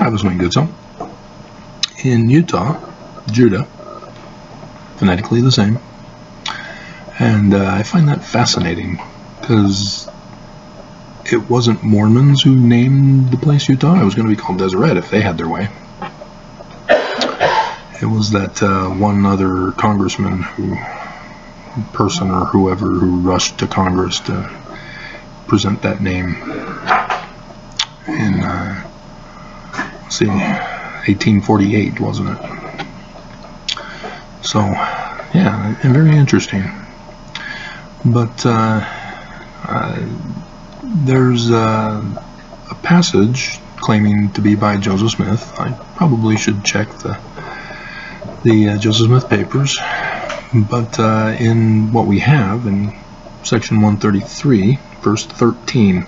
Tribesman Gutso. In Utah, Judah, phonetically the same. And I find that fascinating because it wasn't Mormons who named the place Utah. It was going to be called Deseret if they had their way. It was that one other congressman person or whoever who rushed to Congress to present that name in, let's see, 1848, wasn't it? So, yeah, and very interesting. But there's a passage claiming to be by Joseph Smith. I probably should check the Joseph Smith papers. But in what we have in section 133, verse 13.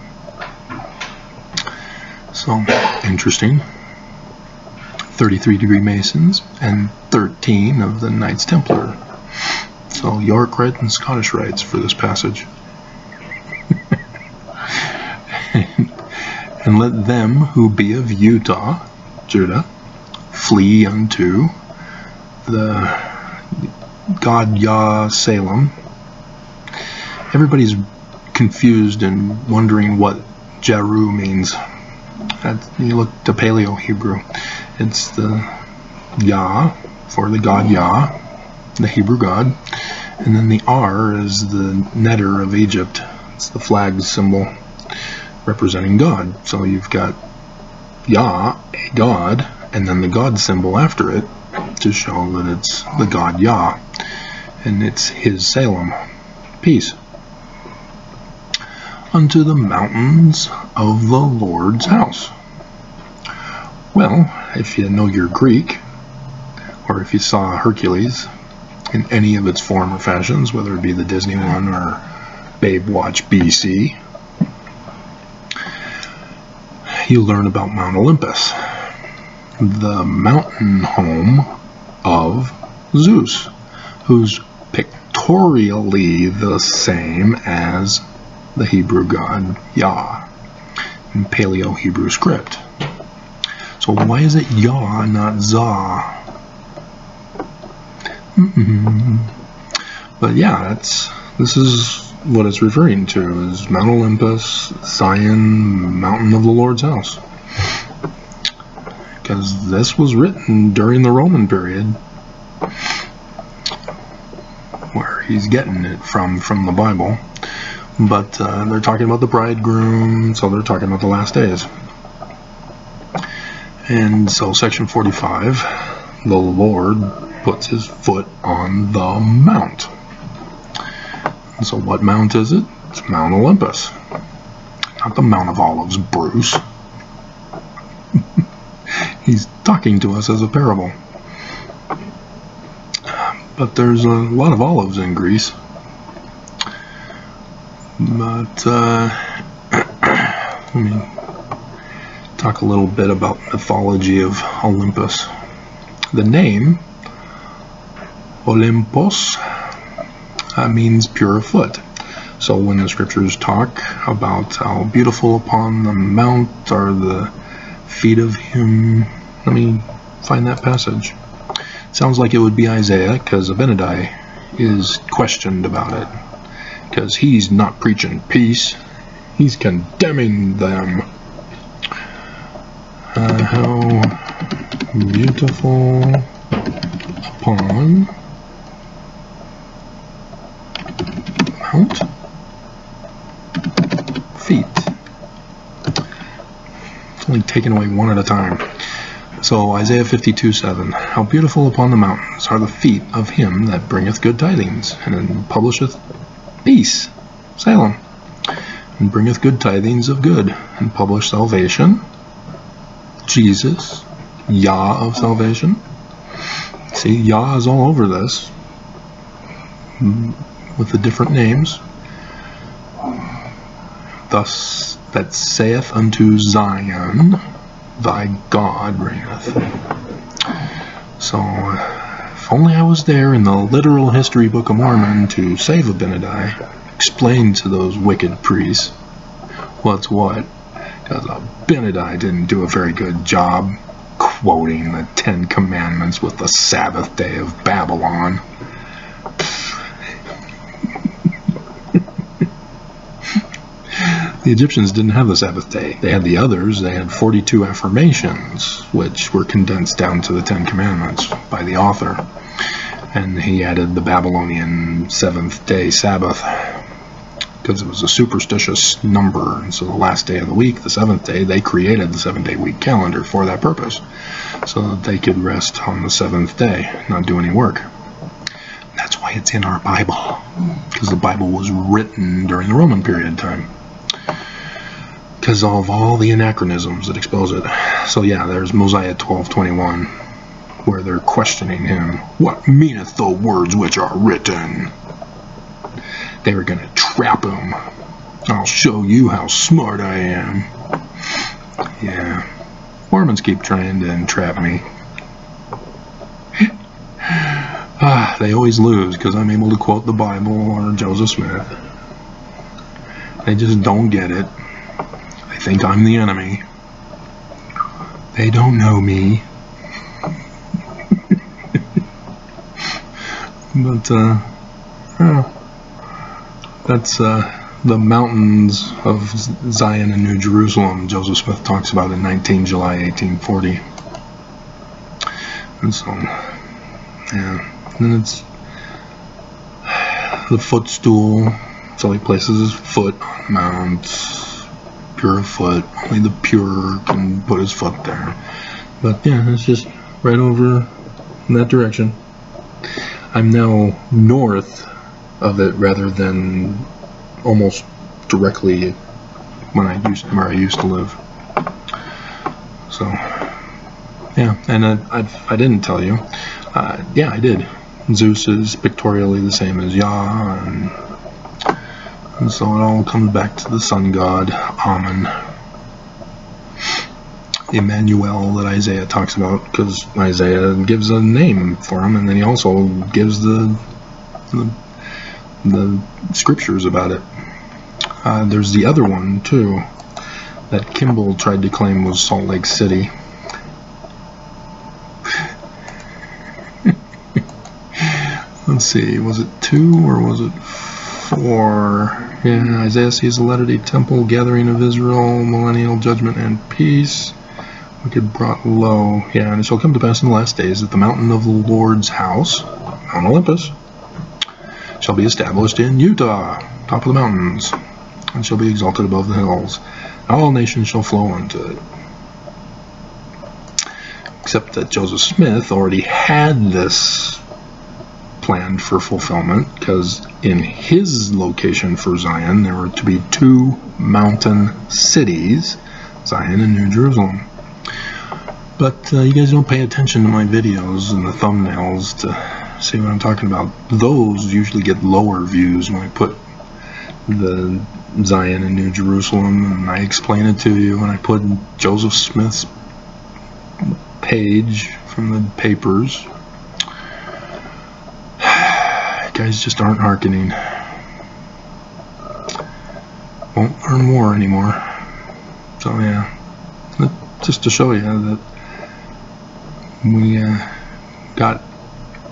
So, interesting. 33-degree Masons and 13 of the Knights Templar. So York Rite and Scottish Rites for this passage. And let them who be of Utah, Judah, flee unto the God Yah Salem. Everybody's confused and wondering what Jeru means. You look to Paleo Hebrew. It's the Yah for the God Yah, the Hebrew God, and then the R is the netter of Egypt. It's the flag symbol representing God. So you've got Yah, a God, and then the God symbol after it to show that it's the God Yah, and it's his Salem, peace. Unto the mountains of the Lord's house. Well, if you know your Greek, or if you saw Hercules in any of its form or fashions, whether it be the Disney one or Babe Watch BC, you learn about Mount Olympus, the mountain home of Zeus, who's pictorially the same as the Hebrew god Yah in Paleo Hebrew script. So why is it Yah, not Zah? But yeah, this is what it's referring to, is Mount Olympus, Zion, mountain of the Lord's house. Because this was written during the Roman period, where he's getting it from the Bible. But they're talking about the bridegroom, so they're talking about the last days. And so section 45, the Lord puts his foot on the mount. And so what mount is it? It's Mount Olympus. Not the Mount of Olives, Bruce. He's talking to us as a parable. But there's a lot of olives in Greece. But let me talk a little bit about mythology of Olympus. The name Olympus means pure of foot. So when the scriptures talk about how beautiful upon the mount are the feet of him, let me find that passage. It sounds like it would be Isaiah, because Abinadi is questioned about it, because he's not preaching peace, he's condemning them. How beautiful upon mount feet. It's only taken away one at a time. So Isaiah 52:7. How beautiful upon the mountains are the feet of him that bringeth good tidings, and publisheth peace, Salem, and bringeth good tidings of good, and publish salvation, Jesus, Yah of salvation. See, Yah is all over this, with the different names. Thus that saith unto Zion, thy God reigneth. So, if only I was there in the literal history book of Mormon to save Abinadi, explain to those wicked priests what's what, because Abinadi didn't do a very good job quoting the 10 Commandments with the Sabbath day of Babylon. The Egyptians didn't have the Sabbath day. They had the others. They had 42 affirmations, which were condensed down to the 10 Commandments by the author. And he added the Babylonian 7th day Sabbath, because it was a superstitious number. And so the last day of the week, the 7th day, they created the 7-day week calendar for that purpose, so that they could rest on the 7th day, not do any work. That's why it's in our Bible, because the Bible was written during the Roman period of time, because of all the anachronisms that expose it. So yeah, there's Mosiah 12:21, where they're questioning him. What meaneth the words which are written? They were going to trap him. I'll show you how smart I am. Yeah, Mormons keep trying to entrap me. They always lose because I'm able to quote the Bible or Joseph Smith. They just don't get it. They think I'm the enemy. They don't know me. But, that's the mountains of Zion and New Jerusalem Joseph Smith talks about in 19 July 1840. And so, yeah. And then it's the footstool. So he places his foot on Mount, pure of foot. Only the pure can put his foot there. But yeah, it's just right over in that direction. I'm now north of it rather than almost directly where I used to live. So yeah, and I didn't tell you. Yeah, I did. Zeus is pictorially the same as Yah, and so it all comes back to the sun god Amun, Emmanuel, that Isaiah talks about, because Isaiah gives a name for him, and then he also gives the scriptures about it. There's the other one too that Kimball tried to claim was Salt Lake City. Let's see, was it 2 or was it 4? Yeah, Isaiah sees the Latter-day Temple, gathering of Israel, millennial judgment and peace, wicked brought low. Yeah, and it shall come to pass in the last days that the mountain of the Lord's house, Mount Olympus, shall be established in Utah, top of the mountains, and shall be exalted above the hills. All nations shall flow unto it. Except that Joseph Smith already had this planned for fulfillment, because in his location for Zion there were to be 2 mountain cities, Zion and New Jerusalem. But you guys don't pay attention to my videos and the thumbnails to see what I'm talking about. Those usually get lower views when I put the Zion and New Jerusalem and I explain it to you, and I put Joseph Smith's page from the papers. Guys just aren't hearkening. Won't learn more anymore. So yeah, just to show you that we got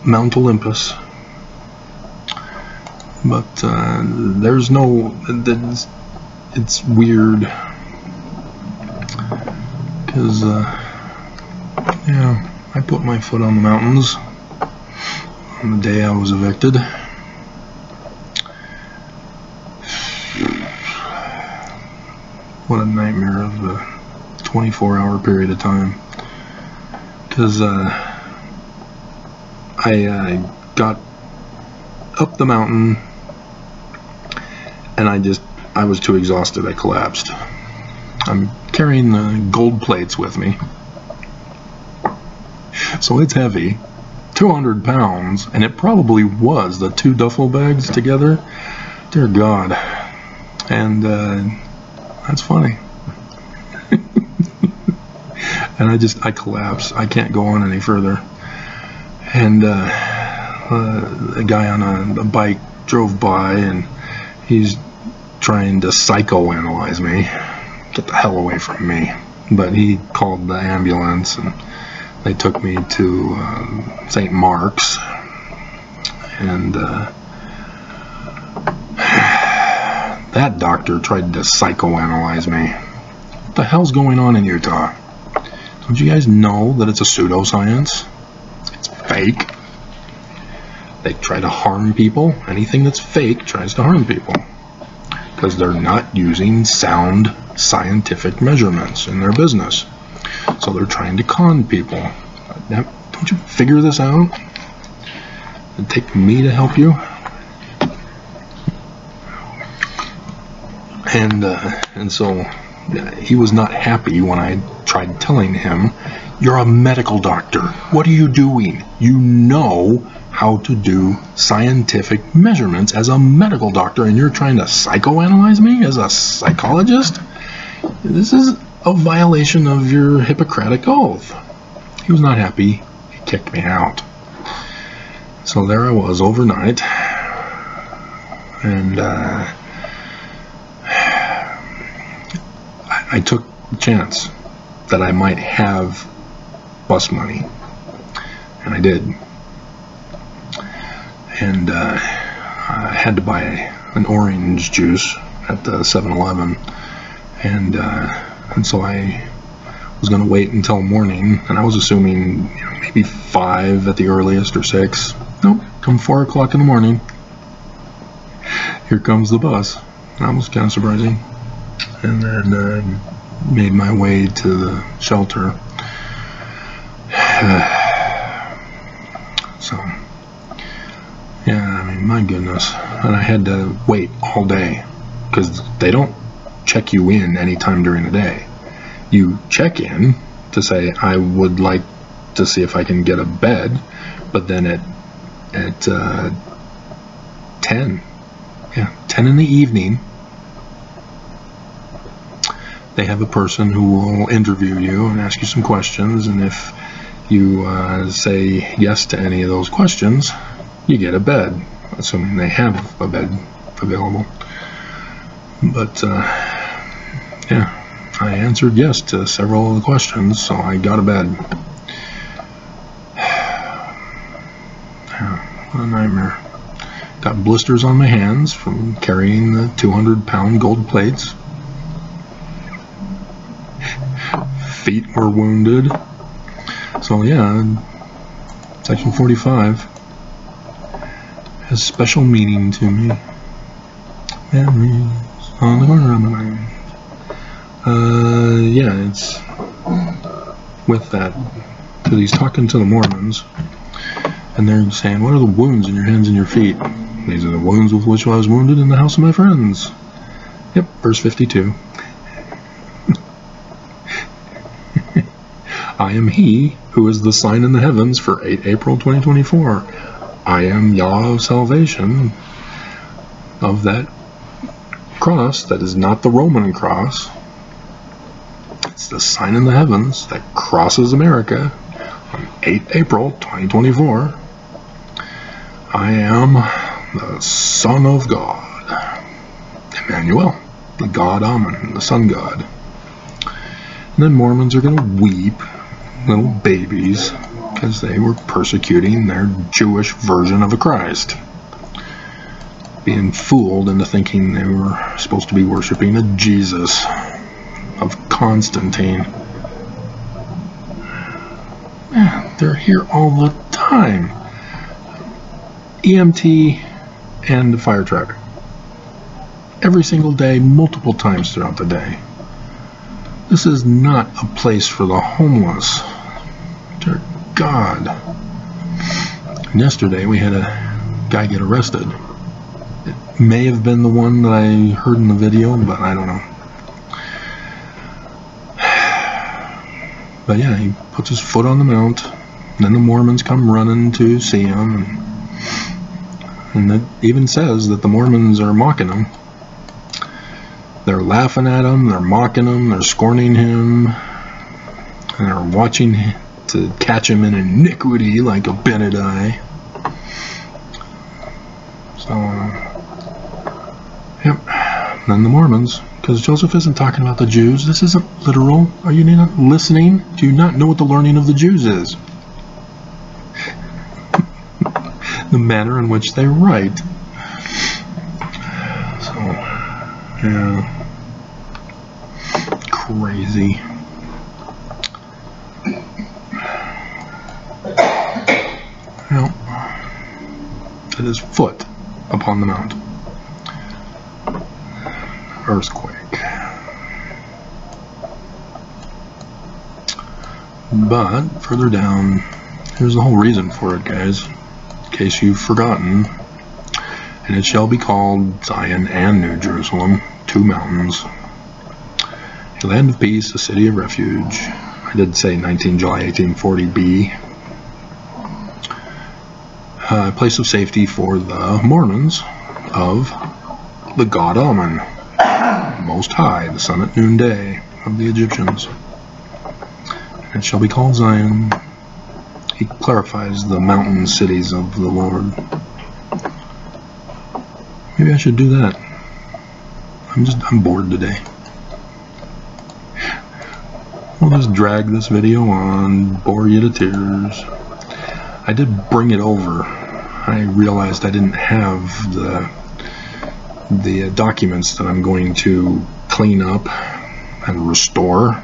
Mount Olympus, but there's no. It's weird because yeah, I put my foot on the mountains on the day I was evicted. What a nightmare of a 24-hour period of time. Because I got up the mountain and I was too exhausted. I collapsed. I'm carrying the gold plates with me, so it's heavy. 200 pounds, and it probably was the 2 duffel bags together. Dear God. And that's funny. And I collapse. I can't go on any further. And a guy on a bike drove by, and he's trying to psychoanalyze me, get the hell away from me. But he called the ambulance, and they took me to St. Mark's, and that doctor tried to psychoanalyze me. What the hell's going on in Utah? Don't you guys know that it's a pseudoscience? It's fake. They try to harm people. Anything that's fake tries to harm people, because they're not using sound scientific measurements in their business. So they're trying to con people. Now, don't you figure this out? It'd take me to help you. And so he was not happy when I tried telling him, you're a medical doctor. What are you doing? You know how to do scientific measurements as a medical doctor, and you're trying to psychoanalyze me as a psychologist? This is a violation of your Hippocratic oath. He was not happy. He kicked me out. So there I was overnight, and I took the chance that I might have bus money, and I did. And I had to buy an orange juice at the 7-Eleven, and so I was going to wait until morning, and I was assuming, you know, maybe 5 at the earliest, or 6. Nope, come 4 o'clock in the morning, here comes the bus. That was kind of surprising. And then made my way to the shelter. So, yeah, I mean, my goodness. And I had to wait all day, because they don't check you in anytime during the day. You check in to say, I would like to see if I can get a bed, but then at 10 in the evening, they have a person who will interview you and ask you some questions, and if you say yes to any of those questions, you get a bed, assuming they have a bed available. But yeah, I answered yes to several of the questions, so I got a bed. What a nightmare. Got blisters on my hands from carrying the 200-pound gold plates. Feet were wounded. So yeah, Section 45 has special meaning to me. Memories on the corner of my mind. Yeah, it's with that, because he's talking to the Mormons, and they're saying, what are the wounds in your hands and your feet? These are the wounds with which I was wounded in the house of my friends. Yep, verse 52. I am he who is the sign in the heavens for 8 April 2024. I am Yah of salvation of that cross that is not the Roman cross. It's the sign in the heavens that crosses America on 8 April 2024. I am the Son of God, Emmanuel, the God Amen, the Sun God. And then Mormons are going to weep, little babies, because they were persecuting their Jewish version of a Christ, being fooled into thinking they were supposed to be worshiping a Jesus of Constantine. Man, they're here all the time. EMT and fire traffic. Every single day, multiple times throughout the day. This is not a place for the homeless. Dear God. And yesterday we had a guy get arrested. It may have been the one that I heard in the video, but I don't know. But yeah, he puts his foot on the mount, and then the Mormons come running to see him, and it even says that the Mormons are mocking him. They're laughing at him, they're mocking him, they're scorning him, and they're watching to catch him in iniquity like a Benedict. So, yep. Then the Mormons Because Joseph isn't talking about the Jews. This isn't literal. Are you not listening? Do you not know what the learning of the Jews is? The manner in which they write. So, yeah. Crazy. Well, it is foot upon the mount. Earthquake. But further down, here's the whole reason for it, guys, in case you've forgotten. And it shall be called Zion and New Jerusalem, two mountains, a land of peace, a city of refuge. I did say 19 July 1840b. A place of safety for the Mormons of the god Amun, Most High, the sun at noonday of the Egyptians. And it shall be called Zion. He clarifies the mountain cities of the Lord. Maybe I should do that. I'm bored today. We'll just drag this video on, bore you to tears. I did bring it over. I realized I didn't have the documents that I'm going to clean up and restore,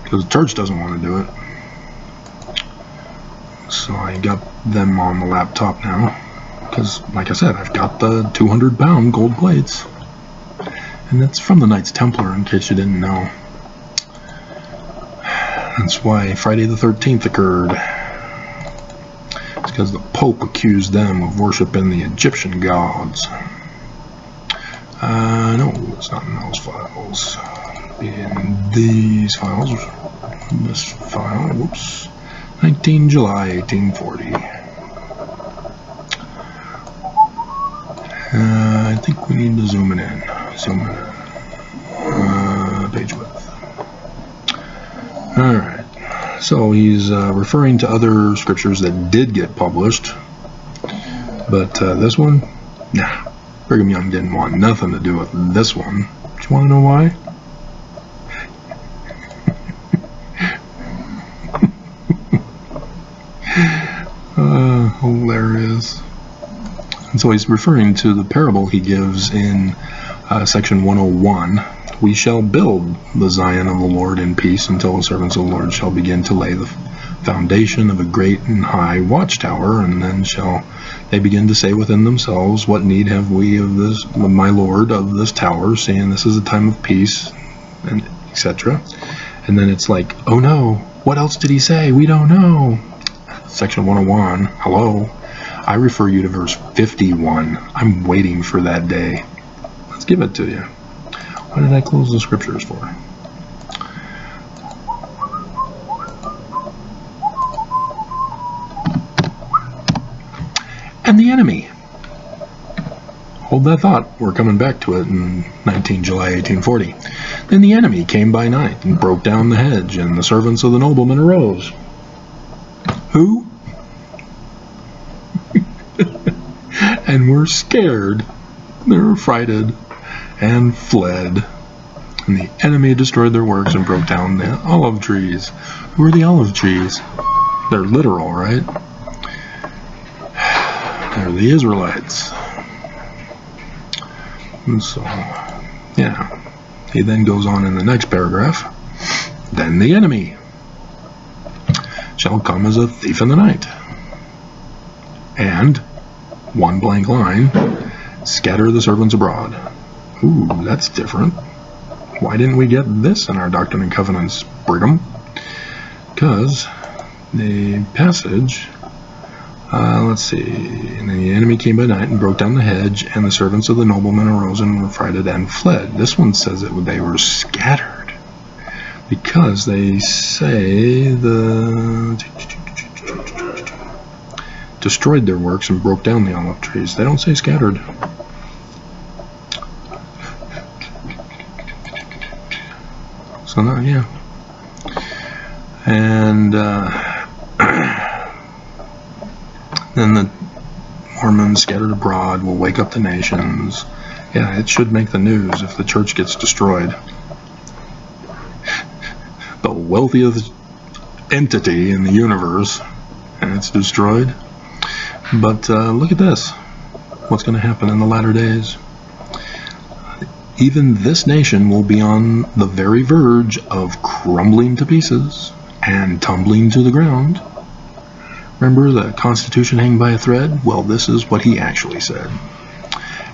because the church doesn't want to do it. So I got them on the laptop now, because like I said, I've got the 200-pound gold plates, and that's from the Knights Templar, in case you didn't know. That's why Friday the 13th occurred. It's because the Pope accused them of worshiping the Egyptian gods. No, it's not in those files. In these files, this file, whoops, 19 July 1840. I think we need to zoom it in. Zoom it in. Page width. Alright. So he's referring to other scriptures that did get published. But this one, nah. Brigham Young didn't want nothing to do with this one. Do you want to know why? Hilarious. And so he's referring to the parable he gives in section 101. We shall build the Zion of the Lord in peace until the servants of the Lord shall begin to lay the foundation of a great and high watchtower, and then shall they begin to say within themselves, what need have we of this, my Lord, of this tower, saying this is a time of peace, and etc. And then it's like, oh no, what else did he say? We don't know. Section 101, hello. I refer you to verse 51. I'm waiting for that day. Let's give it to you. Why did I close the scriptures for? And the enemy. Hold that thought. We're coming back to it in 19 July 1840. Then the enemy came by night and broke down the hedge, and the servants of the nobleman arose. Who? And were scared. They were frighted and fled. And the enemy destroyed their works and broke down the olive trees. Who are the olive trees? They're literal, right? They're the Israelites. And so, yeah. He then goes on in the next paragraph. Then the enemy shall come as a thief in the night. And, one blank line, scatter the servants abroad. Ooh, that's different. Why didn't we get this in our Doctrine and Covenants, Brigham? Because the passage, let's see, and the enemy came by night and broke down the hedge, and the servants of the nobleman arose and were frighted and fled. This one says that they were scattered, because they say destroyed their works and broke down the olive trees. They don't say scattered. So no, yeah. And then the Mormons scattered abroad will wake up the nations, Yeah, it should make the news if the church gets destroyed. The wealthiest entity in the universe, and it's destroyed. But look at this. What's going to happen in the latter days? Even this nation will be on the very verge of crumbling to pieces and tumbling to the ground. Remember the Constitution hanging by a thread? Well, this is what he actually said.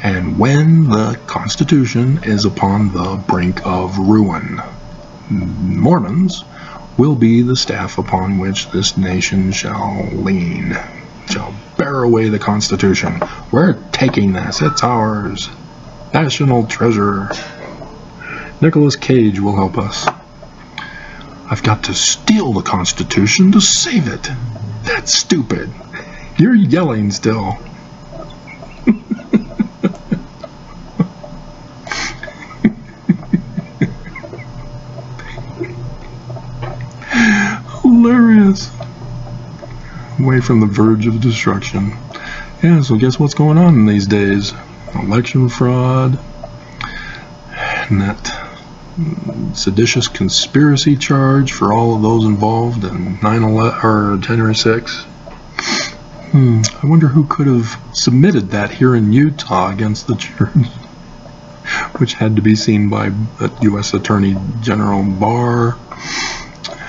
And when the Constitution is upon the brink of ruin, Mormons will be the staff upon which this nation shall lean, shall bear away the Constitution. We're taking this. It's ours. National treasure. Nicolas Cage will help us. I've got to steal the Constitution to save it. That's stupid. You're yelling still. Hilarious. Away from the verge of destruction. Yeah, so guess what's going on in these days? Election fraud, and that seditious conspiracy charge for all of those involved in 9/11 or January 6th. I wonder who could have submitted that here in Utah against the church, which had to be seen by U.S. Attorney General Barr,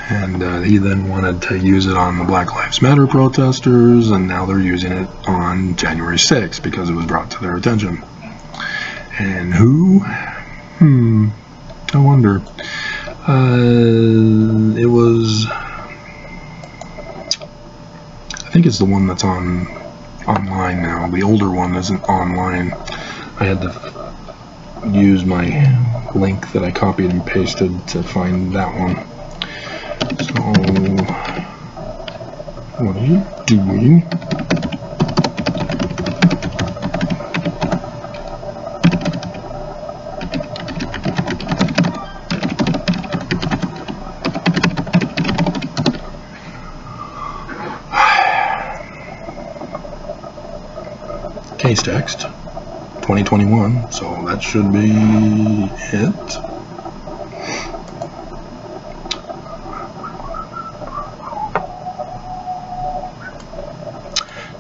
and he then wanted to use it on the Black Lives Matter protesters, and now they're using it on January 6th because it was brought to their attention. And who? I wonder. It was, I think it's the one that's online now. The older one isn't online. I had to use my link that I copied and pasted to find that one. So, what are you doing? Case text 2021, so that should be it.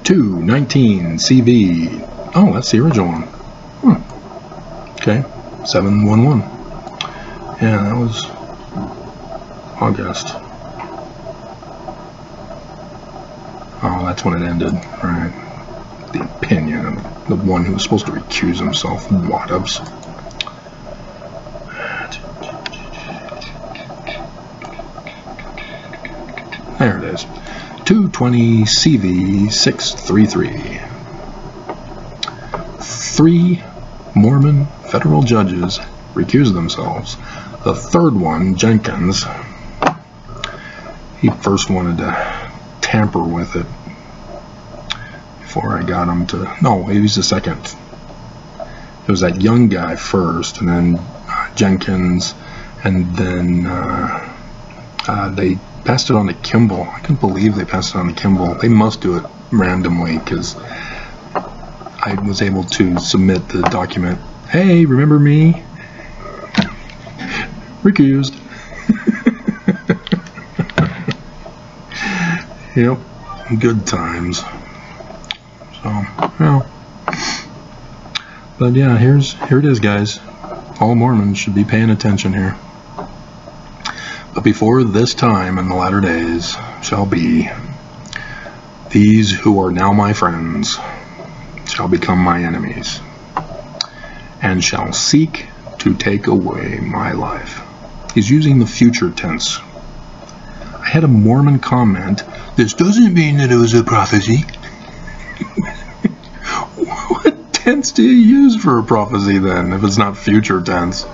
(219) CV. Oh, that's the original one. Okay, 711. Yeah, that was August. Oh, that's when it ended. Right. The opinion of the one who was supposed to recuse himself. Wadubs. There it is. 220 CV 633. 3 Mormon federal judges recused themselves. The third one, Jenkins, he first wanted to tamper with it before I got him to. No, he was the second. It was that young guy first, and then Jenkins, and then they passed it on to Kimball. I couldn't believe they passed it on to Kimball. They must do it randomly because I was able to submit the document. Hey, remember me? Recused. Yep, good times. So, well, but yeah, here it is, guys. All Mormons should be paying attention here. But before this time in the latter days shall be, these who are now my friends shall become my enemies, and shall seek to take away my life. He's using the future tense. I had a Mormon comment, this doesn't mean that it was a prophecy. What tense do you use for a prophecy then, if it's not future tense?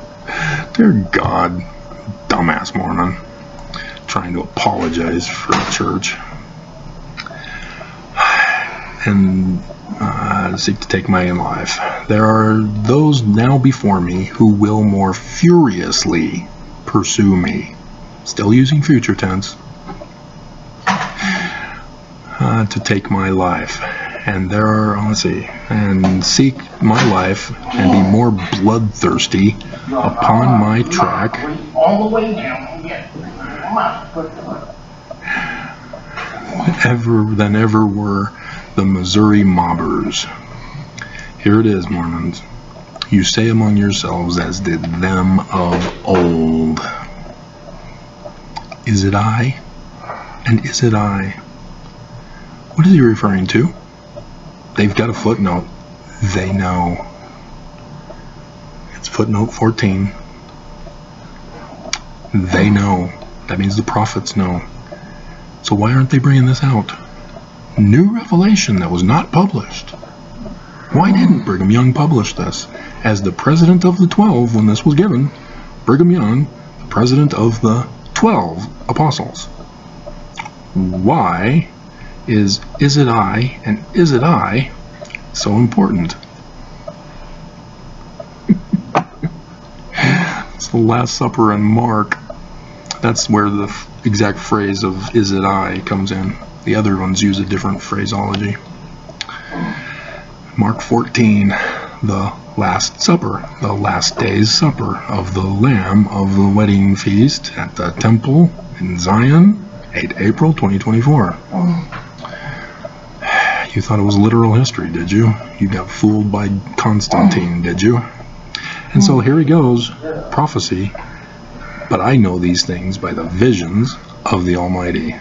Dear God. Dumbass Mormon trying to apologize for the church and seek to take my own life. There are those now before me who will more furiously pursue me, still using future tense, to take my life, and there are, let's see, and seek my life and be more bloodthirsty upon my track all the way down. than ever were the Missouri mobbers. Here it is, Mormons. You say among yourselves, as did them of old. Is it I? And is it I? What is he referring to? They've got a footnote. They know. It's footnote 14. They know. That means the prophets know. So why aren't they bringing this out? New revelation that was not published. Why didn't Brigham Young publish this? As the president of the 12 when this was given, Brigham Young, the president of the 12 apostles. Why is it I and is it I so important? It's the Last Supper and Mark. That's where the exact phrase of is it I comes in. The other ones use a different phraseology. Mark 14, the Last Supper, the last day's supper of the Lamb of the wedding feast at the temple in Zion, 8 April 2024. You thought it was literal history, did you? You got fooled by Constantine, did you? And so here he goes, prophecy, but I know these things by the visions of the Almighty.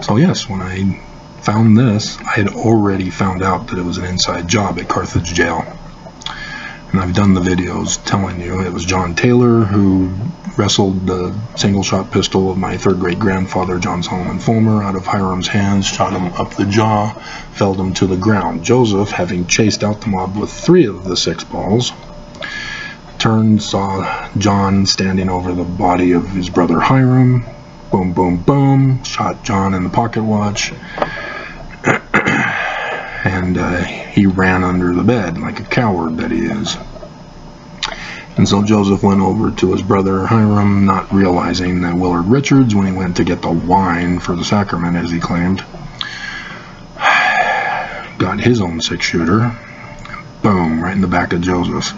So yes, when I found this, I had already found out that it was an inside job at Carthage jail. And I've done the videos telling you it was John Taylor who wrestled the single-shot pistol of my third great-grandfather, John Solomon Fulmer, out of Hiram's hands, shot him up the jaw, felled him to the ground. Joseph, having chased out the mob with 3 of the 6 balls, turned, saw John standing over the body of his brother Hiram. Boom, boom, boom. Shot John in the pocket watch. And he ran under the bed like a coward that he is. And so Joseph went over to his brother Hiram, not realizing that Willard Richards, when he went to get the wine for the sacrament, as he claimed, got his own 6-shooter. Boom, right in the back of Joseph.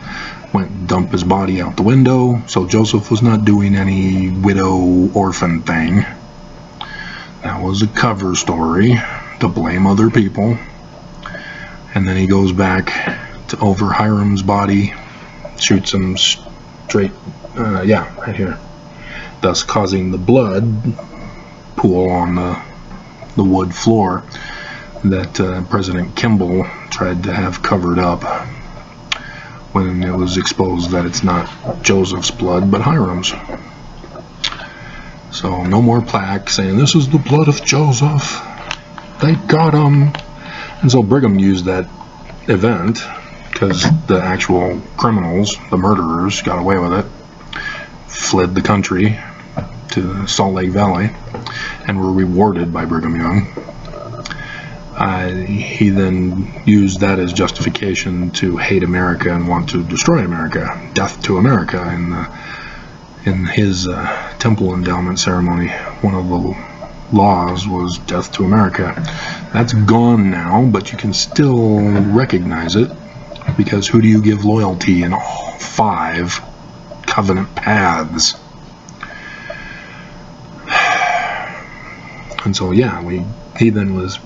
Went and dumped his body out the window. So Joseph was not doing any widow orphan thing. That was a cover story to blame other people. And then he goes back to over Hiram's body, shoots him straight, right here, thus causing the blood pool on the wood floor that President Kimball tried to have covered up when it was exposed that it's not Joseph's blood but Hiram's. So no more plaque saying this is the blood of Joseph, they got him. And so Brigham used that event because the actual criminals, the murderers, got away with it, fled the country to Salt Lake Valley, and were rewarded by Brigham Young. He then used that as justification to hate America and want to destroy America. Death to America in his temple endowment ceremony. One of the laws was death to America. That's gone now, but you can still recognize it, because who do you give loyalty in all 5 covenant paths? And so yeah, he then was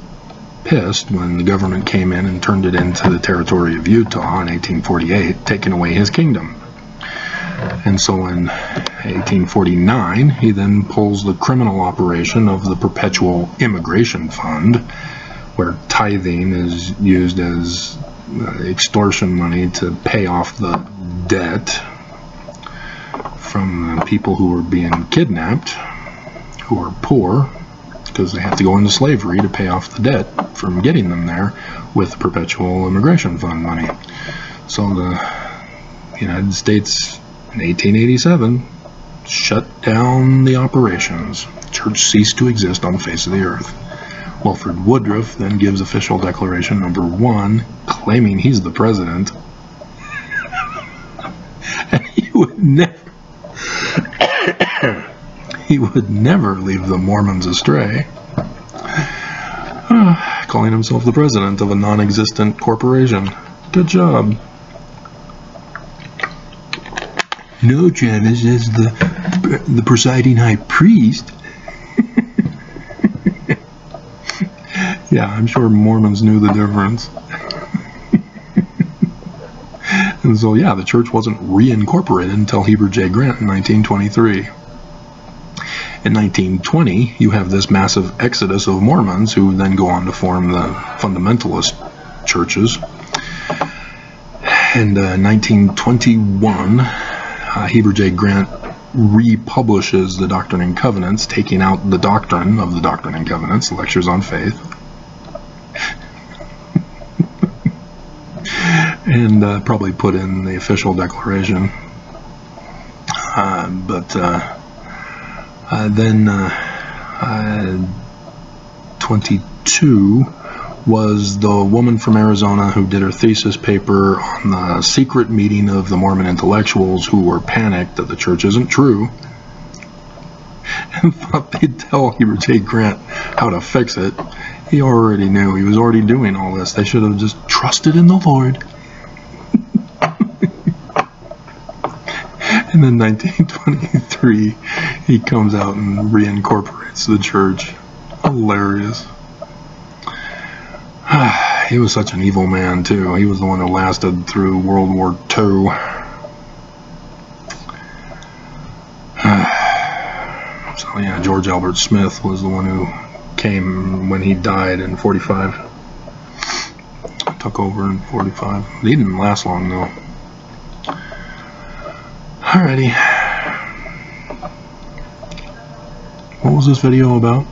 pissed when the government came in and turned it into the territory of Utah in 1848, taking away his kingdom. And so in 1849, he then pulls the criminal operation of the Perpetual Immigration Fund, where tithing is used as extortion money to pay off the debt from the people who were being kidnapped, who are poor, because they have to go into slavery to pay off the debt from getting them there with Perpetual Immigration Fund money. So the United States in 1887 shut down the operations. The church ceased to exist on the face of the earth. Wilford Woodruff then gives official declaration number 1, claiming he's the president. And he would never leave the Mormons astray. calling himself the president of a non-existent corporation. Good job. No, Travis, as the presiding high priest. Yeah, I'm sure Mormons knew the difference. And so, yeah, the church wasn't reincorporated until Heber J. Grant in 1923. In 1920, you have this massive exodus of Mormons who then go on to form the fundamentalist churches. And 1921, Heber J. Grant republishes the Doctrine and Covenants, taking out the doctrine of the Doctrine and Covenants, Lectures on Faith. And probably put in the official declaration. Then 22 was the woman from Arizona who did her thesis paper on the secret meeting of the Mormon intellectuals who were panicked that the church isn't true and thought they'd tell Heber J. Grant how to fix it. He already knew. He was already doing all this. They should have just trusted in the Lord. And then 1923, he comes out and reincorporates the church. Hilarious. He was such an evil man, too. He was the one who lasted through World War II. So, yeah, George Albert Smith was the one who came when he died in 45. Took over in 45. He didn't last long, though. Alrighty. What was this video about?